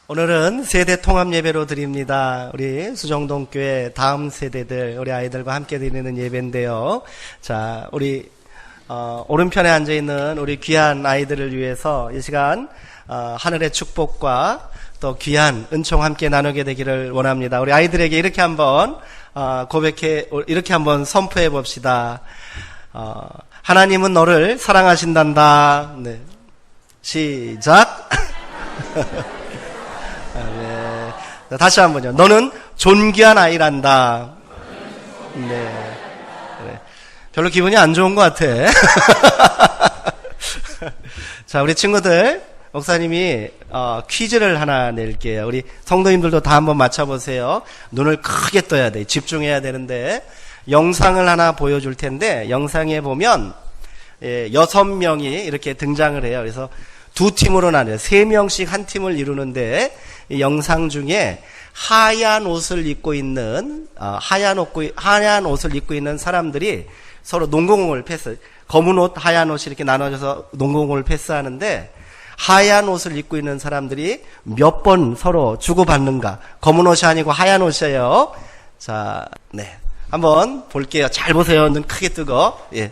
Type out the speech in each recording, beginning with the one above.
오늘은 세대 통합 예배로 드립니다. 우리 수정동교회 다음 세대들, 우리 아이들과 함께 드리는 예배인데요. 자, 우리 오른편에 앉아있는 우리 귀한 아이들을 위해서 이 시간 하늘의 축복과 또 귀한 은총 함께 나누게 되기를 원합니다. 우리 아이들에게 이렇게 한번 이렇게 한번 선포해 봅시다. 하나님은 너를 사랑하신단다. 네. 시작. 네. 다시 한번요. 너는 존귀한 아이란다. 네. 그래. 별로 기분이 안 좋은 것 같아. 자, 우리 친구들, 목사님이 퀴즈를 하나 낼게요. 우리 성도님들도 다 한번 맞춰보세요. 눈을 크게 떠야 돼. 집중해야 되는데 영상을 하나 보여줄 텐데, 영상에 보면 6명이 이렇게 등장을 해요. 그래서 두 팀으로 나뉘어요. 3명씩 한 팀을 이루는데, 이 영상 중에 하얀 옷을 입고 있는 사람들이 서로 농구공을 패스, 검은 옷, 하얀 옷이 이렇게 나눠져서 농구공을 패스하는데, 하얀 옷을 입고 있는 사람들이 몇 번 서로 주고받는가. 검은 옷이 아니고 하얀 옷이에요. 자, 네. 한번 볼게요. 잘 보세요. 눈 크게 뜨고. 예.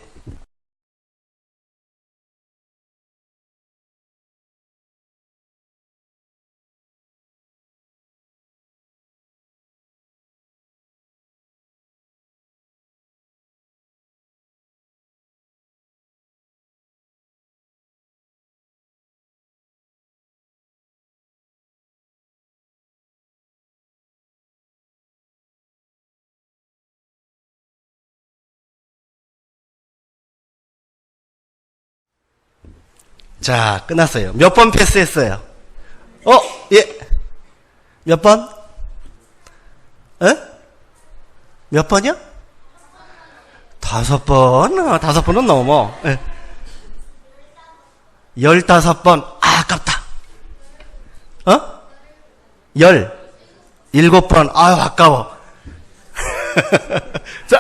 자, 끝났어요. 몇 번 패스했어요? 예. 몇 번? 몇 번이요? 5번. 5번은 넘어. 예. 15번. 아깝다. 17번. 아유, 아까워. 자.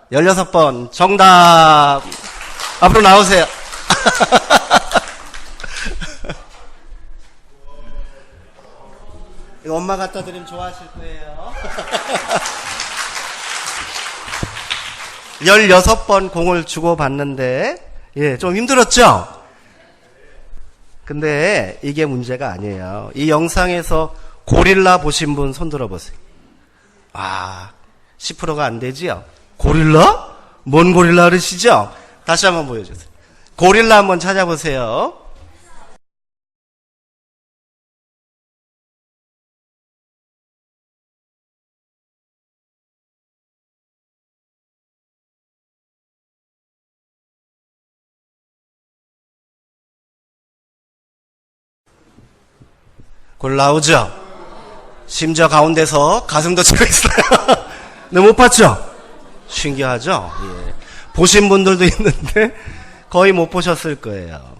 16번. 정답. 앞으로 나오세요. 이거 엄마 갖다 드리면 좋아하실 거예요. 16번 공을 주고받는데, 예, 좀 힘들었죠? 근데 이게 문제가 아니에요. 이 영상에서 고릴라 보신 분 손 들어보세요. 10%가 안 되지요? 고릴라? 뭔 고릴라 그러시죠? 다시 한번 보여주세요. 고릴라 한번 찾아보세요. 고릴라 나오죠? 심지어 가운데서 가슴도 치고 있어요. 네, 못 봤죠? 신기하죠? 예. 보신 분들도 있는데 거의 못 보셨을 거예요.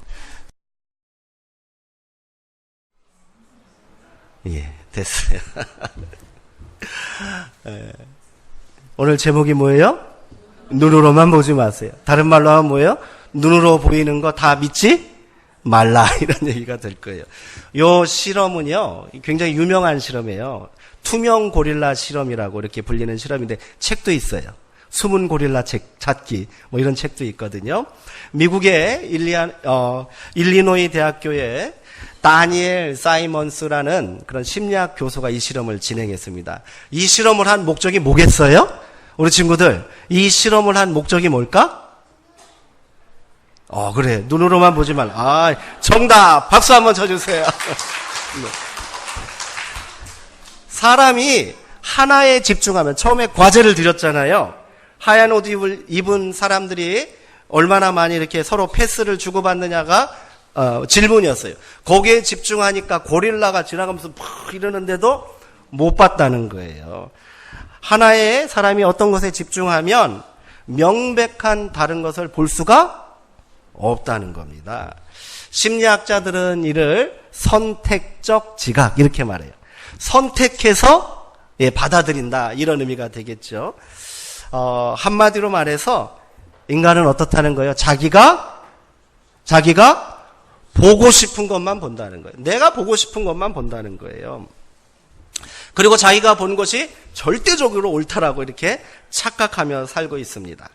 예, 됐어요. 오늘 제목이 뭐예요? 눈으로만 보지 마세요. 다른 말로 하면 뭐예요? 눈으로 보이는 거 다 믿지 말라. 이런 얘기가 될 거예요. 요 실험은요, 굉장히 유명한 실험이에요. 투명 고릴라 실험이라고 이렇게 불리는 실험인데 책도 있어요. 숨은 고릴라 책 찾기 뭐 이런 책도 있거든요. 미국의 일리노이 대학교에 다니엘 사이먼스라는 그런 심리학 교수가 이 실험을 진행했습니다. 이 실험을 한 목적이 뭐겠어요? 우리 친구들, 이 실험을 한 목적이 뭘까? 그래. 눈으로만 보지 말라. 정답! 박수 한번 쳐주세요. 사람이 하나에 집중하면, 처음에 과제를 드렸잖아요. 하얀 옷 입은 사람들이 얼마나 많이 이렇게 서로 패스를 주고받느냐가 질문이었어요. 거기에 집중하니까 고릴라가 지나가면서 막 이러는데도 못 봤다는 거예요. 하나의 사람이 어떤 것에 집중하면 명백한 다른 것을 볼 수가 없다는 겁니다. 심리학자들은 이를 선택적 지각 이렇게 말해요. 선택해서 받아들인다 이런 의미가 되겠죠. 한마디로 말해서 인간은 어떻다는 거예요? 자기가 보고 싶은 것만 본다는 거예요. 내가 보고 싶은 것만 본다는 거예요. 그리고 자기가 본 것이 절대적으로 옳다라고 이렇게 착각하며 살고 있습니다.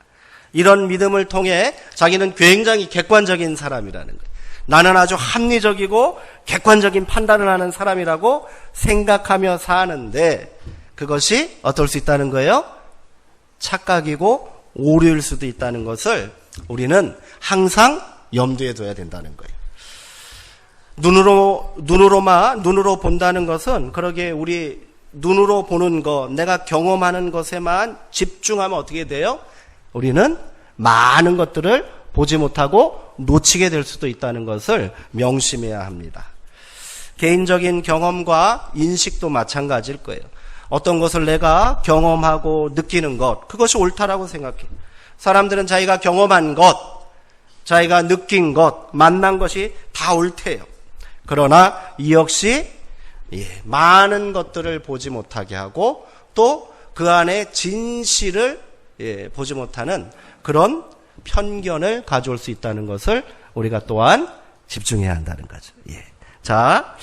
이런 믿음을 통해 자기는 굉장히 객관적인 사람이라는 거예요. 나는 아주 합리적이고 객관적인 판단을 하는 사람이라고 생각하며 사는데 그것이 어떨 수 있다는 거예요? 착각이고 오류일 수도 있다는 것을 우리는 항상 염두에 둬야 된다는 거예요. 눈으로 본다는 것은 그러게 우리 눈으로 보는 것, 내가 경험하는 것에만 집중하면 어떻게 돼요? 우리는 많은 것들을 보지 못하고 놓치게 될 수도 있다는 것을 명심해야 합니다. 개인적인 경험과 인식도 마찬가지일 거예요. 어떤 것을 내가 경험하고 느끼는 것, 그것이 옳다라고 생각해요. 사람들은 자기가 경험한 것, 자기가 느낀 것, 만난 것이 다 옳대요. 그러나 이 역시 많은 것들을 보지 못하게 하고 또 그 안에 진실을 보지 못하는 그런 편견을 가져올 수 있다는 것을 우리가 또한 집중해야 한다는 거죠. 자,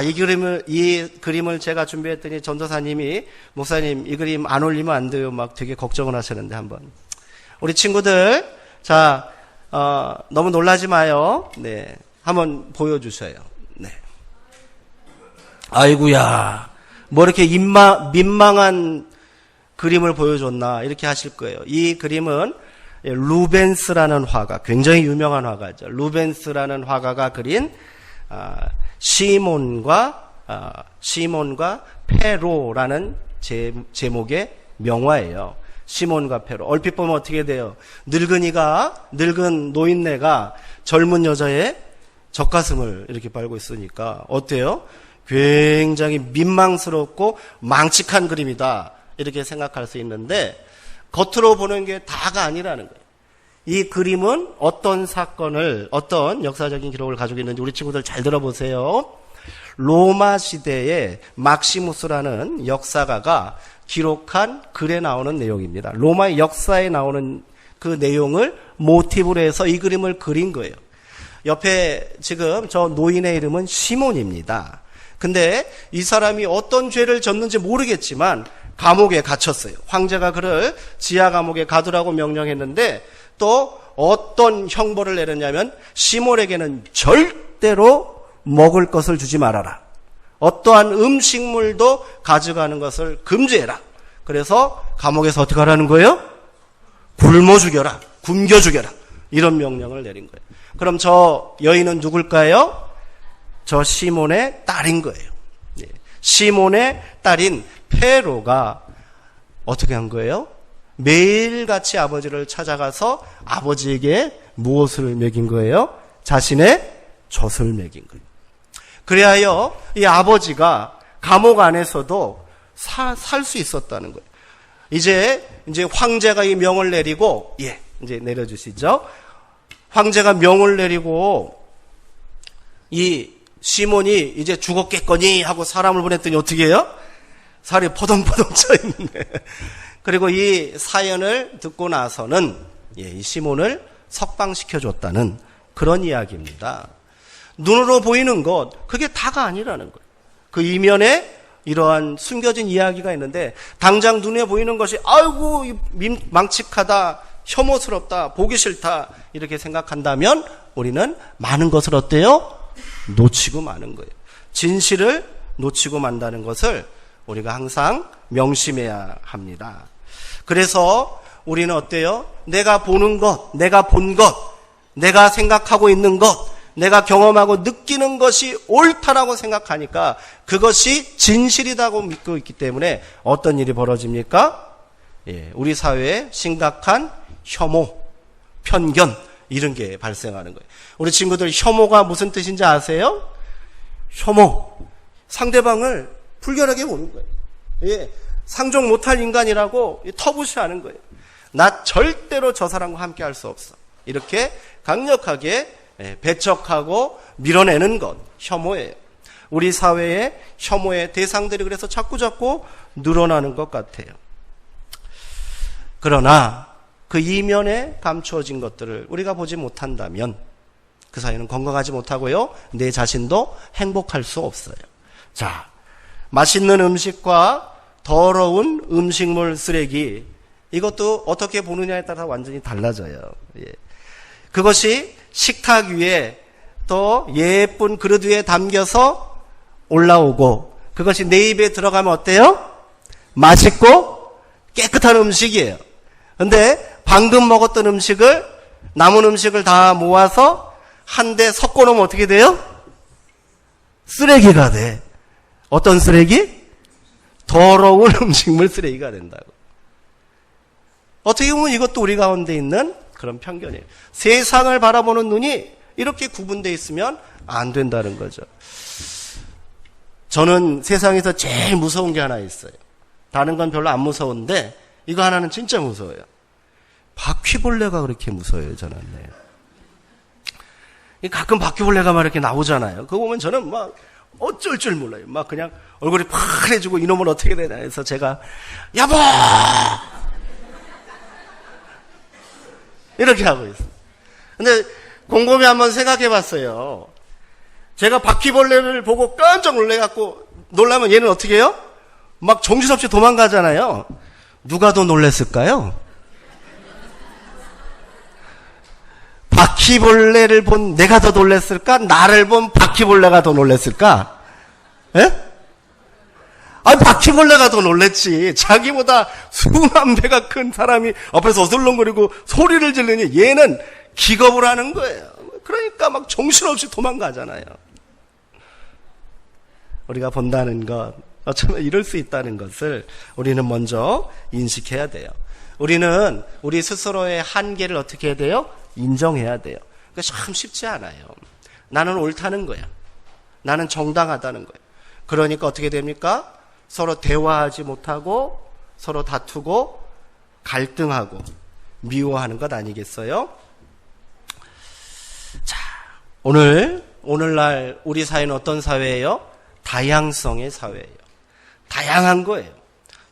이 그림을 제가 준비했더니 전도사님이 목사님 이 그림 안 올리면 안 돼요. 막 되게 걱정을 하셨는데 한번 우리 친구들 자 너무 놀라지 마요. 네, 한번 보여주셔요. 네. 아이고야, 뭐 이렇게 민망한 그림을 보여줬나 이렇게 하실 거예요. 이 그림은 루벤스라는 화가, 굉장히 유명한 화가죠. 루벤스라는 화가가 그린 시몬과 페로라는 제목의 명화예요. 시몬과 페로. 얼핏 보면 어떻게 돼요? 늙은 노인네가 젊은 여자의 젖가슴을 이렇게 밟고 있으니까 어때요? 굉장히 민망스럽고 망측한 그림이다 이렇게 생각할 수 있는데 겉으로 보는 게 다가 아니라는 거예요. 이 그림은 어떤 사건을, 어떤 역사적인 기록을 가지고 있는지 우리 친구들 잘 들어보세요. 로마 시대에 막시무스라는 역사가가 기록한 글에 나오는 내용입니다. 로마의 역사에 나오는 그 내용을 모티브로 해서 이 그림을 그린 거예요. 옆에 지금 저 노인의 이름은 시몬입니다. 근데 이 사람이 어떤 죄를 졌는지 모르겠지만 감옥에 갇혔어요. 황제가 그를 지하 감옥에 가두라고 명령했는데 또 어떤 형벌을 내렸냐면 시몬에게는 절대로 먹을 것을 주지 말아라. 어떠한 음식물도 가져가는 것을 금지해라. 그래서 감옥에서 어떻게 하라는 거예요? 굶어 죽여라. 굶겨 죽여라. 이런 명령을 내린 거예요. 그럼 저 여인은 누굴까요? 저 시몬의 딸인 거예요. 시몬의 딸인 페로가 어떻게 한 거예요? 매일같이 아버지를 찾아가서 아버지에게 무엇을 먹인 거예요? 자신의 젖을 먹인 거예요. 그래야 이 아버지가 감옥 안에서도 살 수 있었다는 거예요. 이제 황제가 이 명을 내리고, 이제 내려주시죠. 황제가 명을 내리고, 이 시몬이 이제 죽었겠거니 하고 사람을 보냈더니 어떻게 해요? 살이 포동포동 쳐 있는데. 그리고 이 사연을 듣고 나서는 이 시몬을 석방시켜줬다는 그런 이야기입니다. 눈으로 보이는 것, 그게 다가 아니라는 거예요. 그 이면에 이러한 숨겨진 이야기가 있는데 당장 눈에 보이는 것이 아이고 망측하다, 혐오스럽다, 보기 싫다 이렇게 생각한다면 우리는 많은 것을 어때요? 놓치고 마는 거예요. 진실을 놓치고 만다는 것을 우리가 항상 명심해야 합니다. 그래서 우리는 어때요? 내가 보는 것, 내가 본 것, 내가 생각하고 있는 것, 내가 경험하고 느끼는 것이 옳다라고 생각하니까 그것이 진실이라고 믿고 있기 때문에 어떤 일이 벌어집니까? 우리 사회에 심각한 혐오, 편견 이런 게 발생하는 거예요. 우리 친구들 혐오가 무슨 뜻인지 아세요? 혐오, 상대방을 불결하게 보는 거예요. 상종 못할 인간이라고 터부시하는 거예요. 나 절대로 저 사람과 함께 할 수 없어. 이렇게 강력하게 배척하고 밀어내는 것, 혐오예요. 우리 사회의 혐오의 대상들이 그래서 자꾸 늘어나는 것 같아요. 그러나 그 이면에 감추어진 것들을 우리가 보지 못한다면 그 사이는 건강하지 못하고요. 내 자신도 행복할 수 없어요. 자, 맛있는 음식과 더러운 음식물 쓰레기, 이것도 어떻게 보느냐에 따라 완전히 달라져요. 예. 그것이 식탁 위에 또 예쁜 그릇 위에 담겨서 올라오고 그것이 내 입에 들어가면 어때요? 맛있고 깨끗한 음식이에요. 근데 방금 먹었던 음식을, 남은 음식을 다 모아서 한 대 섞어 놓으면 어떻게 돼요? 쓰레기가 돼. 어떤 쓰레기? 더러운 음식물 쓰레기가 된다고. 어떻게 보면 이것도 우리 가운데 있는 그런 편견이에요. 세상을 바라보는 눈이 이렇게 구분되어 있으면 안 된다는 거죠. 저는 세상에서 제일 무서운 게 하나 있어요. 다른 건 별로 안 무서운데 이거 하나는 진짜 무서워요. 바퀴벌레가 그렇게 무서워요, 저는. 네. 가끔 바퀴벌레가 막 이렇게 나오잖아요. 그거 보면 저는 막 어쩔 줄 몰라요. 막 그냥 얼굴이 파래지고 이놈은 어떻게 되나 해서 제가 여보! 이렇게 하고 있어요. 근데 곰곰이 한번 생각해 봤어요. 제가 바퀴벌레를 보고 깜짝 놀래갖고 놀라면 얘는 어떻게 해요? 막 정신없이 도망가잖아요. 누가 더 놀랬을까요? 바퀴벌레를 본 내가 더 놀랬을까? 나를 본 바퀴벌레가 더 놀랬을까? 예? 아니, 바퀴벌레가 더 놀랬지. 자기보다 수만 배가 큰 사람이 앞에서 어슬렁거리고 소리를 지르니 얘는 기겁을 하는 거예요. 그러니까 막 정신없이 도망가잖아요. 우리가 본다는 것, 어쩌면 이럴 수 있다는 것을 우리는 먼저 인식해야 돼요. 우리는 우리 스스로의 한계를 어떻게 해야 돼요? 인정해야 돼요. 그게 참 쉽지 않아요. 나는 옳다는 거야. 나는 정당하다는 거예요. 그러니까 어떻게 됩니까? 서로 대화하지 못하고 서로 다투고 갈등하고 미워하는 것 아니겠어요? 자, 오늘날 우리 사회는 어떤 사회예요? 다양성의 사회예요. 다양한 거예요.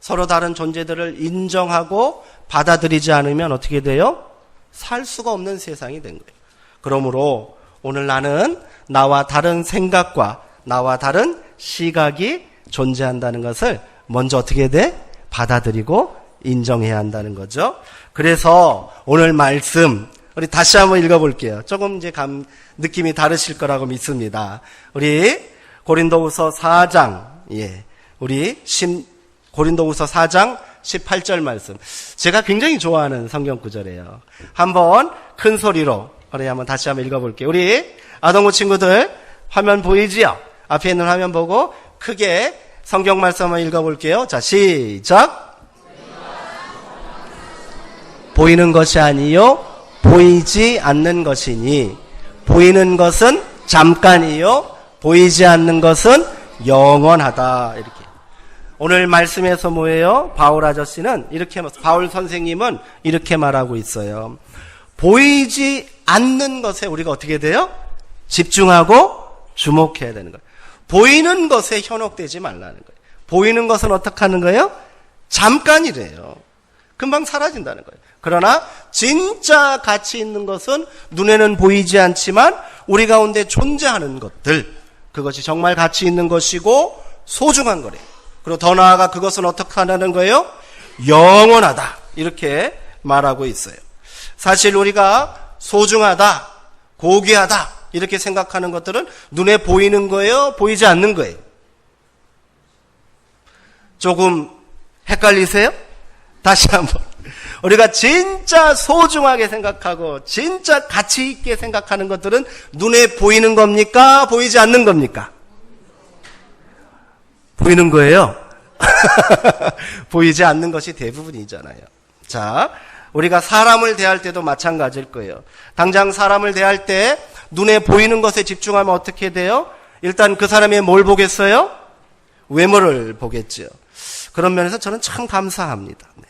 서로 다른 존재들을 인정하고 받아들이지 않으면 어떻게 돼요? 살 수가 없는 세상이 된 거예요. 그러므로 오늘 나는 나와 다른 생각과 나와 다른 시각이 존재한다는 것을 먼저 어떻게 돼? 받아들이고 인정해야 한다는 거죠. 그래서 오늘 말씀 우리 다시 한번 읽어볼게요. 조금 이제 느낌이 다르실 거라고 믿습니다. 우리 고린도후서 4장, 우리 고린도후서 4장 18절 말씀. 제가 굉장히 좋아하는 성경 구절이에요. 한번 큰 소리로 우리 한번 다시 한번 읽어볼게요. 우리 아동부 친구들 화면 보이지요? 앞에 있는 화면 보고 크게 성경 말씀 한번 읽어볼게요. 자, 시작. 보이는 것이 아니요 보이지 않는 것이니 보이는 것은 잠깐이요 보이지 않는 것은 영원하다. 이렇게. 오늘 말씀에서 뭐예요? 바울 아저씨는 이렇게, 바울 선생님은 이렇게 말하고 있어요. 보이지 않는 것에 우리가 어떻게 돼요? 집중하고 주목해야 되는 거예요. 보이는 것에 현혹되지 말라는 거예요. 보이는 것은 어떻게 하는 거예요? 잠깐이래요. 금방 사라진다는 거예요. 그러나 진짜 가치 있는 것은 눈에는 보이지 않지만 우리 가운데 존재하는 것들, 그것이 정말 가치 있는 것이고 소중한 거래요. 그리고 더 나아가 그것은 어떻게 하는 거예요? 영원하다. 이렇게 말하고 있어요. 사실 우리가 소중하다, 고귀하다 이렇게 생각하는 것들은 눈에 보이는 거예요? 보이지 않는 거예요? 조금 헷갈리세요? 다시 한번. 우리가 진짜 소중하게 생각하고 진짜 가치 있게 생각하는 것들은 눈에 보이는 겁니까? 보이지 않는 겁니까? 보이는 거예요. 보이지 않는 것이 대부분이잖아요. 자, 우리가 사람을 대할 때도 마찬가지일 거예요. 당장 사람을 대할 때 눈에 보이는 것에 집중하면 어떻게 돼요? 일단 그 사람이 뭘 보겠어요? 외모를 보겠죠. 그런 면에서 저는 참 감사합니다. 네.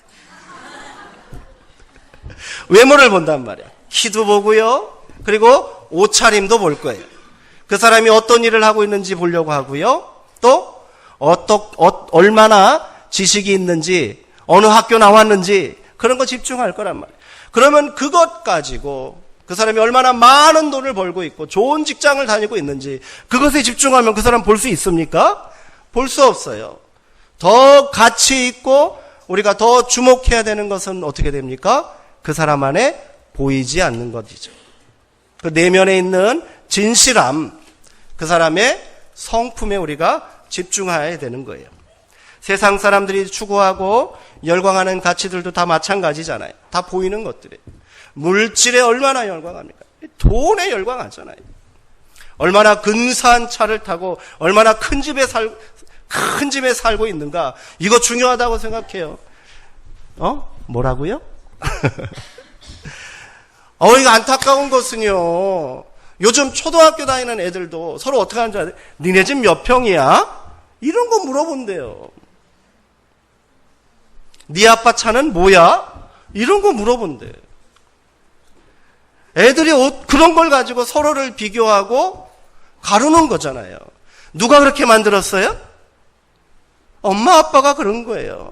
외모를 본단 말이야. 키도 보고요. 그리고 옷차림도 볼 거예요. 그 사람이 어떤 일을 하고 있는지 보려고 하고요. 또 얼마나 지식이 있는지, 어느 학교 나왔는지 그런 거 집중할 거란 말이에요. 그러면 그것 가지고 그 사람이 얼마나 많은 돈을 벌고 있고 좋은 직장을 다니고 있는지 그것에 집중하면 그 사람 볼 수 있습니까? 볼 수 없어요. 더 가치 있고 우리가 더 주목해야 되는 것은 어떻게 됩니까? 그 사람 안에 보이지 않는 것이죠. 그 내면에 있는 진실함, 그 사람의 성품에 우리가 집중해야 되는 거예요. 세상 사람들이 추구하고 열광하는 가치들도 다 마찬가지잖아요. 다 보이는 것들이에요. 물질에 얼마나 열광합니까? 돈에 열광하잖아요. 얼마나 근사한 차를 타고 얼마나 큰 집에 살고 있는가. 이거 중요하다고 생각해요. 뭐라고요? 이거 안타까운 것은요. 요즘 초등학교 다니는 애들도 서로 어떻게 하는지 아세요? 니네 집 몇 평이야? 이런 거 물어본대요. 네 아빠 차는 뭐야? 이런 거 물어본대. 애들이 그런 걸 가지고 서로를 비교하고 가르는 거잖아요. 누가 그렇게 만들었어요? 엄마 아빠가 그런 거예요.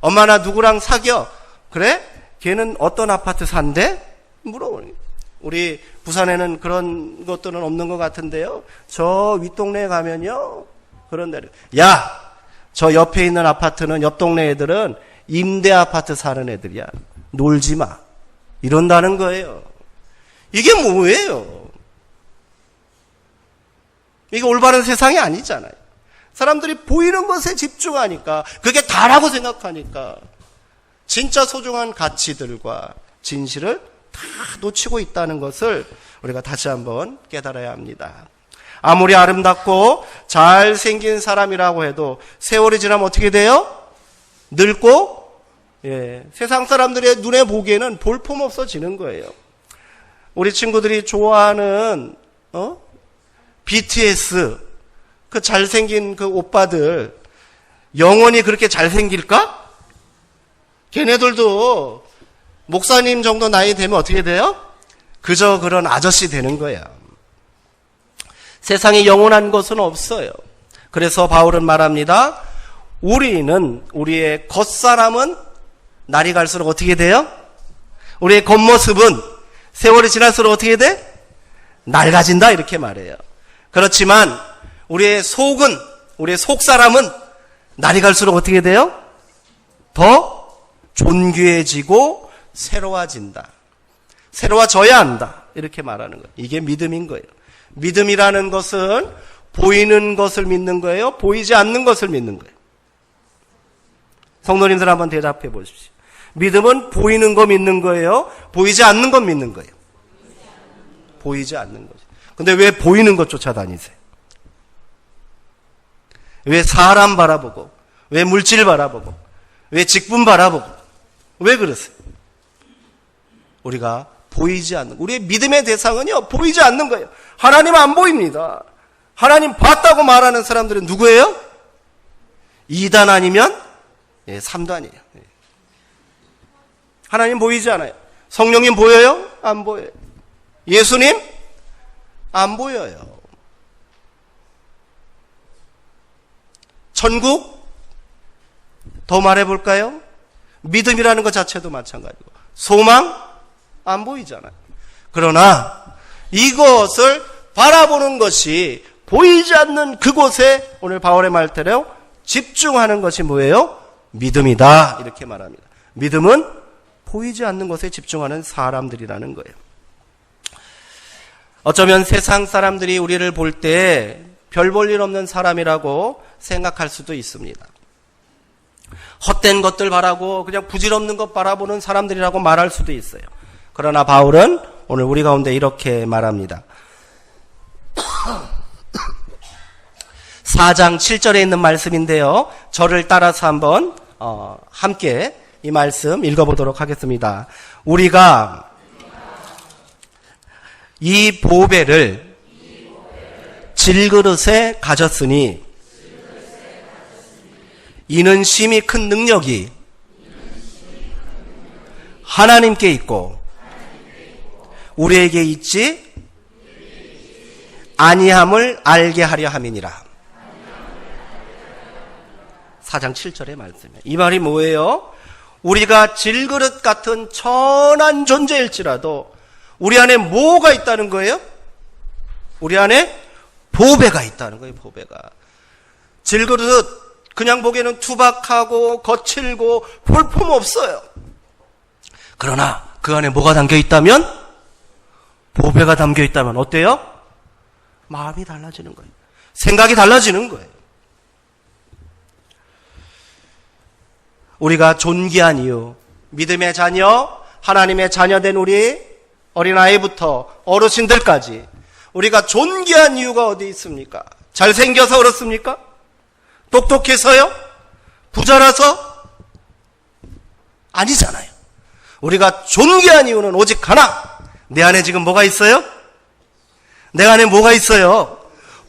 엄마 나 누구랑 사겨? 그래? 걔는 어떤 아파트 산대? 물어보는 거예요. 우리 부산에는 그런 것들은 없는 것 같은데요. 저 윗동네에 가면요. 그런 데를. 야! 저 옆에 있는 아파트는 옆 동네 애들은 임대 아파트 사는 애들이야. 놀지 마. 이런다는 거예요. 이게 뭐예요? 이게 올바른 세상이 아니잖아요. 사람들이 보이는 것에 집중하니까 그게 다라고 생각하니까 진짜 소중한 가치들과 진실을 다 놓치고 있다는 것을 우리가 다시 한번 깨달아야 합니다. 아무리 아름답고 잘생긴 사람이라고 해도 세월이 지나면 어떻게 돼요? 늙고 세상 사람들의 눈에 보기에는 볼품없어지는 거예요. 우리 친구들이 좋아하는 BTS 그 잘생긴 그 오빠들 영원히 그렇게 잘생길까? 걔네들도 목사님 정도 나이 되면 어떻게 돼요? 그저 그런 아저씨 되는 거야. 세상에 영원한 것은 없어요. 그래서 바울은 말합니다. 우리의 겉사람은 날이 갈수록 어떻게 돼요? 우리의 겉모습은 세월이 지날수록 어떻게 돼? 낡아진다 이렇게 말해요. 그렇지만 우리의 속은, 우리의 속사람은 날이 갈수록 어떻게 돼요? 더 존귀해지고 새로워진다. 새로워져야 한다. 이렇게 말하는 거예요. 이게 믿음인 거예요. 믿음이라는 것은 보이는 것을 믿는 거예요? 보이지 않는 것을 믿는 거예요? 성도님들 한번 대답해 보십시오. 믿음은 보이는 거 믿는 거예요? 보이지 않는 것 믿는 거예요? 보이지 않는 거죠. 근데 왜 보이는 것 쫓아다니세요? 왜 사람 바라보고, 왜 물질 바라보고, 왜 직분 바라보고, 왜 그러세요? 우리가 보이지 않는, 우리의 믿음의 대상은요, 보이지 않는 거예요. 하나님 안 보입니다. 하나님 봤다고 말하는 사람들은 누구예요? 2단 아니면 3단이에요. 하나님 보이지 않아요. 성령님 보여요? 안 보여요. 예수님? 안 보여요. 천국? 더 말해볼까요? 믿음이라는 것 자체도 마찬가지고 소망? 안 보이잖아요. 그러나 이것을 바라보는 것이 보이지 않는 그곳에 오늘 바울의 말대로 집중하는 것이 뭐예요? 믿음이다 이렇게 말합니다. 믿음은 보이지 않는 것에 집중하는 사람들이라는 거예요. 어쩌면 세상 사람들이 우리를 볼 때 별 볼 일 없는 사람이라고 생각할 수도 있습니다. 헛된 것들 바라고 그냥 부질없는 것 바라보는 사람들이라고 말할 수도 있어요. 그러나 바울은 오늘 우리 가운데 이렇게 말합니다. 4장 7절에 있는 말씀인데요. 저를 따라서 한번 함께 이 말씀 읽어보도록 하겠습니다. 우리가 이 보배를 질그릇에 가졌으니 이는 심히 큰 능력이 하나님께 있고 우리에게 있지 아니함을 알게 하려 함이니라. 4장 7절의 말씀이에요. 이 말이 뭐예요? 우리가 질그릇 같은 천한 존재일지라도 우리 안에 뭐가 있다는 거예요? 우리 안에 보배가 있다는 거예요. 보배가. 질그릇 그냥 보기에는 투박하고 거칠고 볼품 없어요. 그러나 그 안에 뭐가 담겨 있다면? 보배가 담겨 있다면 어때요? 마음이 달라지는 거예요. 생각이 달라지는 거예요. 우리가 존귀한 이유, 믿음의 자녀, 하나님의 자녀된 우리 어린아이부터 어르신들까지 우리가 존귀한 이유가 어디 있습니까? 잘생겨서 그렇습니까? 똑똑해서요? 부자라서? 아니잖아요. 우리가 존귀한 이유는 오직 하나. 내 안에 지금 뭐가 있어요? 내 안에 뭐가 있어요?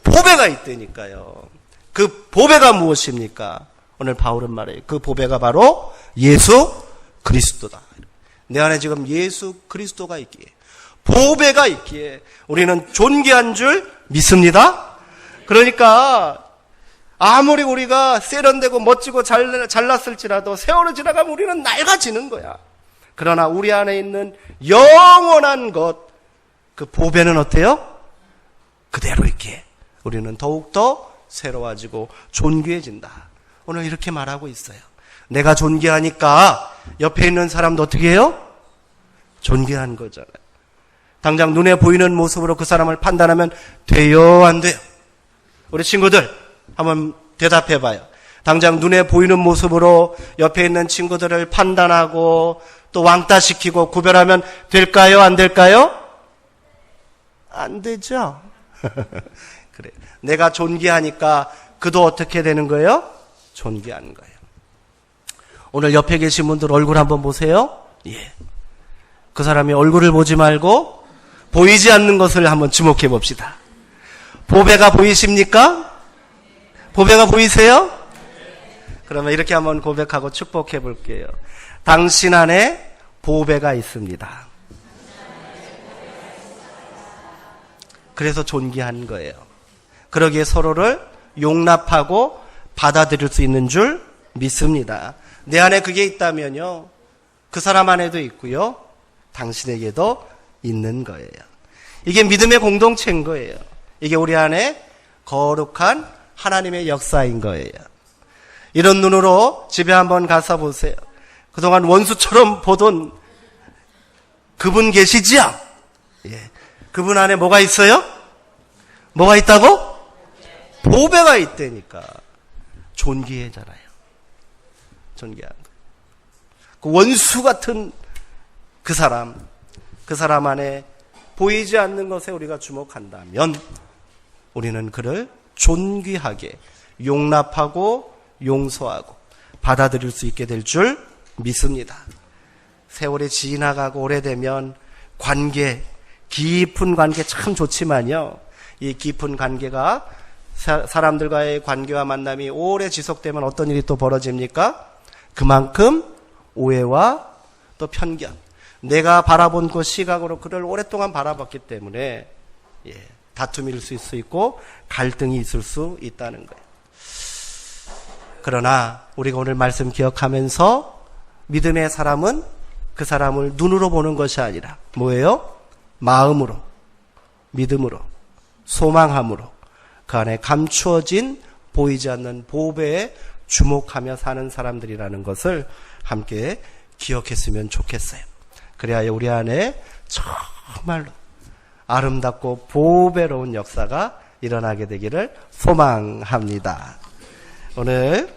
보배가 있다니까요. 그 보배가 무엇입니까? 오늘 바울은 말해요. 그 보배가 바로 예수 그리스도다. 내 안에 지금 예수 그리스도가 있기에, 보배가 있기에 우리는 존귀한 줄 믿습니다. 그러니까 아무리 우리가 세련되고 멋지고 잘났을지라도 세월을 지나가면 우리는 낡아지는 거야. 그러나 우리 안에 있는 영원한 것, 그 보배는 어때요? 그대로 있기에 우리는 더욱더 새로워지고 존귀해진다. 오늘 이렇게 말하고 있어요. 내가 존귀하니까 옆에 있는 사람도 어떻게 해요? 존귀한 거잖아요. 당장 눈에 보이는 모습으로 그 사람을 판단하면 돼요, 안 돼요? 우리 친구들 한번 대답해 봐요. 당장 눈에 보이는 모습으로 옆에 있는 친구들을 판단하고 또 왕따시키고 구별하면 될까요, 안 될까요? 안 되죠. 그래. 내가 존귀하니까 그도 어떻게 되는 거예요? 존귀한 거예요. 오늘 옆에 계신 분들 얼굴 한번 보세요. 예. 그 사람이 얼굴을 보지 말고 보이지 않는 것을 한번 주목해 봅시다. 보배가 보이십니까? 보배가 보이세요? 그러면 이렇게 한번 고백하고 축복해 볼게요. 당신 안에 보배가 있습니다. 그래서 존귀한 거예요. 그러기에 서로를 용납하고 받아들일 수 있는 줄 믿습니다. 내 안에 그게 있다면요, 그 사람 안에도 있고요, 당신에게도 있는 거예요. 이게 믿음의 공동체인 거예요. 이게 우리 안에 거룩한 하나님의 역사인 거예요. 이런 눈으로 집에 한번 가서 보세요. 그동안 원수처럼 보던 그분 계시지요? 예. 그분 안에 뭐가 있어요? 뭐가 있다고? 보배가 있다니까. 존귀해잖아요. 존귀한 거. 그 원수 같은 그 사람 안에 보이지 않는 것에 우리가 주목한다면 우리는 그를 존귀하게 용납하고 용서하고 받아들일 수 있게 될 줄 믿습니다. 세월이 지나가고 오래되면 관계, 깊은 관계 참 좋지만요, 이 깊은 관계가 사람들과의 관계와 만남이 오래 지속되면 어떤 일이 또 벌어집니까? 그만큼 오해와 또 편견, 내가 바라본 그 시각으로 그를 오랫동안 바라봤기 때문에 다툼이 있을 수 있고 갈등이 있을 수 있다는 거예요. 그러나 우리가 오늘 말씀 기억하면서 믿음의 사람은 그 사람을 눈으로 보는 것이 아니라 뭐예요? 마음으로, 믿음으로, 소망함으로 그 안에 감추어진 보이지 않는 보배에 주목하며 사는 사람들이라는 것을 함께 기억했으면 좋겠어요. 그래야 우리 안에 정말로 아름답고 보배로운 역사가 일어나게 되기를 소망합니다. 오늘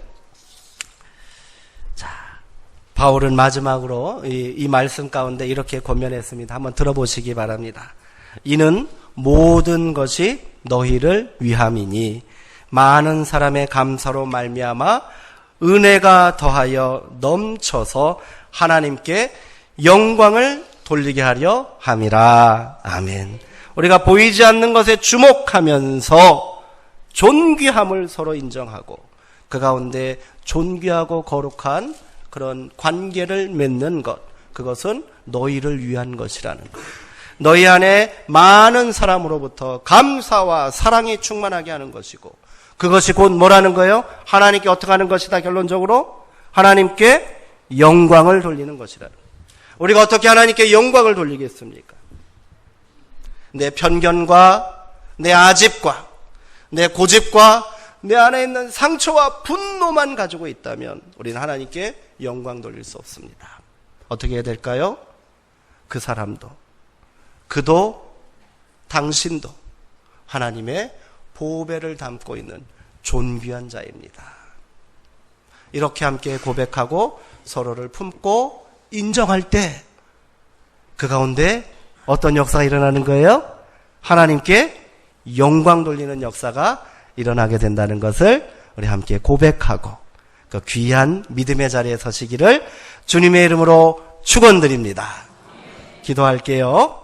바울은 마지막으로 이 말씀 가운데 이렇게 권면했습니다. 한번 들어보시기 바랍니다. 이는 모든 것이 너희를 위함이니 많은 사람의 감사로 말미암아 은혜가 더하여 넘쳐서 하나님께 영광을 돌리게 하려 함이라. 아멘. 우리가 보이지 않는 것에 주목하면서 존귀함을 서로 인정하고 그 가운데 존귀하고 거룩한 그런 관계를 맺는 것, 그것은 너희를 위한 것이라는 것. 너희 안에 많은 사람으로부터 감사와 사랑이 충만하게 하는 것이고, 그것이 곧 뭐라는 거예요? 하나님께 어떻게 하는 것이다. 결론적으로 하나님께 영광을 돌리는 것이라는 거예요. 우리가 어떻게 하나님께 영광을 돌리겠습니까? 내 편견과 내 아집과 내 고집과 내 안에 있는 상처와 분노만 가지고 있다면 우리는 하나님께 영광 돌릴 수 없습니다. 어떻게 해야 될까요? 그 사람도, 그도, 당신도 하나님의 보배를 담고 있는 존귀한 자입니다. 이렇게 함께 고백하고 서로를 품고 인정할 때 그 가운데 어떤 역사가 일어나는 거예요? 하나님께 영광 돌리는 역사가 일어나게 된다는 것을 우리 함께 고백하고 그 귀한 믿음의 자리에 서시기를 주님의 이름으로 축원드립니다. 기도할게요.